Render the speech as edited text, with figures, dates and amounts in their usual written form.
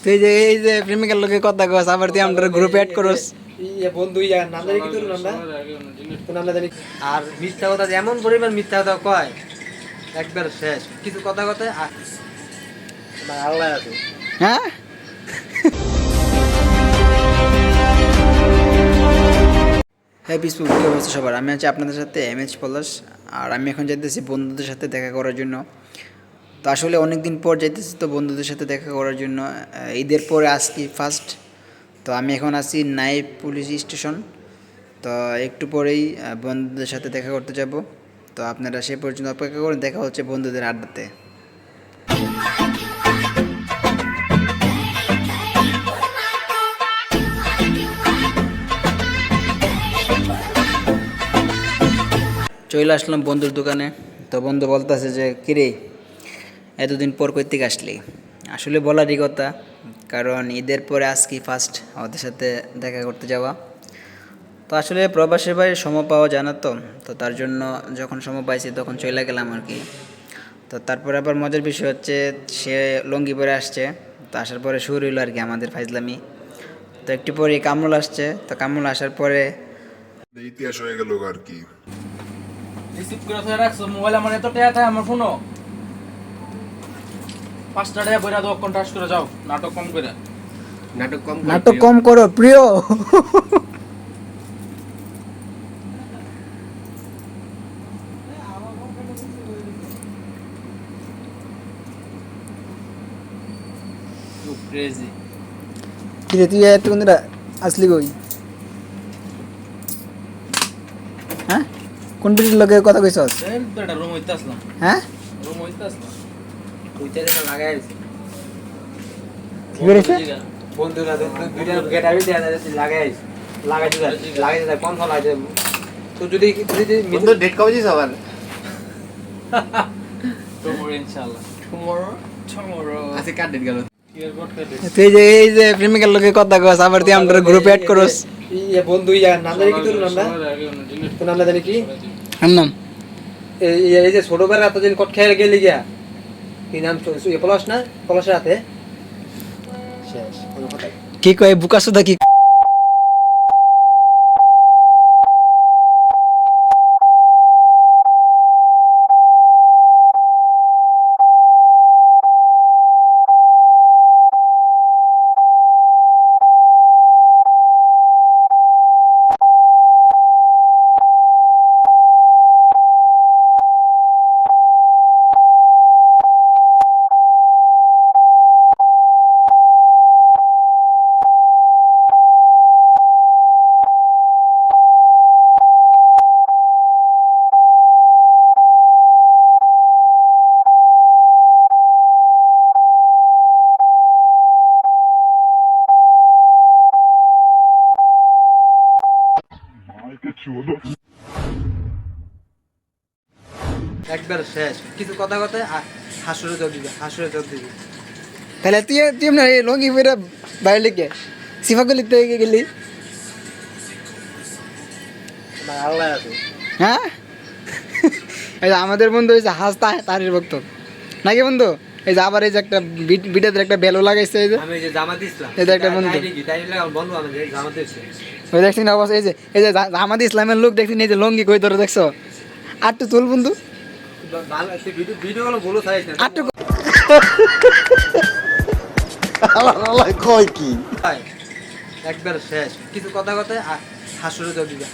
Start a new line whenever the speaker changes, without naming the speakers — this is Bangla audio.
তুই যে এই যে প্রেমিকার লোকে কথা কস আবার তুই আমরা গ্রুপে অ্যাড করস
বন্ধু নাম জানি কি তোর নামটা তো নাম জানি আর মিথ্যা কথা যেমন পরিমাণ মিথ্যা কথা কয় একবার শেষ কিছু কথা কথা আল্লাহ আছে
হ্যাঁ হ্যাঁ পিসফুল কি অবস্থা সবার আমি আছি আপনাদের সাথে এমএচ পলাশ আর আমি এখন যাইতেছি বন্ধুদের সাথে দেখা করার জন্য তো আসলে অনেক দিন পর যাইতেছি তো বন্ধুদের সাথে দেখা করার জন্য ঈদের পরে আজকে ফার্স্ট তো আমি এখন আছি নাইট পুলিশ স্টেশন তো একটু পরেই বন্ধুদের সাথে দেখা করতে যাব তো আপনারা সে পর্যন্ত অপেক্ষা করুন দেখা হচ্ছে বন্ধুদের আড্ডাতে চলে আসলাম বন্ধুর দোকানে তো বন্ধু বলতেছে যে কিরে এতদিন পর কই থেকে আসলি আসলে বলারই কথা কারণ ঈদের পরে আজকে ফার্স্ট ওদের সাথে দেখা করতে যাওয়া তো আসলে প্রবাসের বাইরে সময় পাওয়া যায় না তো তার জন্য যখন সময় পাইছি তখন চলে গেলাম আর কি তো তারপরে আবার মজার বিষয় হচ্ছে সে লুঙ্গি পরে আসছে তো আসার পরে শুরু হইলো আর কি আমাদের ফাইজলামি তো একটু পরে কামরুল আসছে তো কামরুল আসার পরে
ইতিহাস হয়ে গেল আর কি
রিসিভ করে ধরে রাখছো মোবাইল আমার এত টাকা থাকে আমার ফোনও 5টা টাকা বইরা দাও কন্টাক্ট করে যাও নাটক কম করে
নাটক কম করো প্রিয়
ক্রেজি
কিরে তুই এতক্ষণ ধরে আসলি কই হ্যাঁ কোন বিটির লগে কথা কইছস
এই তো এটা রুম হইতে আসলাম
হ্যাঁ
রুম হইতে আসলাম
ওইটা যেন লাগাই আছে
কি করেছে
বন্ধুরা দুইটা গেট আইডি দেয়া আছে লাগাই লাগাই কম ফল আছে তো যদি
বন্ধু ডেট কবে দিস আবার
টুমরো ইনশাআল্লাহ টুমরো
আজকে কার ডেট গেল
তুই যে এই যে প্রেমিকার লোকে কথা কস আবার তুই আমরা গ্রুপে অ্যাড করস
বন্ধু নাম জানি কি তোর নামটা তো নাম জানি কি
আমার নাম
এই যে ছোটবেলা এতদিন কট খেয়ে গেলি গিয়া কি নাম পলাশ না পলাশের হাতে শেষ কোনো কথা
কি কয় বুকা সুদা কি
একবার শেষ কিছু কথা কথা হাসুরে জব দিবি
তাহলে তুই তুই না এই লঙ্গি পরে বাইরে লিখে সিফাগুলিতে গেলি
আল্লাহ আছে
হ্যাঁ এই যে আমাদের বন্ধু হয়েছে হাসতা তারির ভক্ত নাকি বন্ধু এই যে আবার এই যে একটা বিটাতে একটা বেলো লাগাইছে এই যে
আমি যে জামাত ইসলাম
এই যে একটা বন্ধু
তাই বন্ধু আমি জামাত ইসলাম
ওই দেখছি না অবস্থা এই যে আমাদের ইসলামের লোক দেখছি এই যে লঙ্গি কই ধরে দেখছো আর তো চুল বন্ধু
ভালো ভিডিও গুলো বলো চাইছ না
আর তো
আল্লাহ কয় কি
একবার শেষ কিছু কথা কথা হাসুরে জব দিবি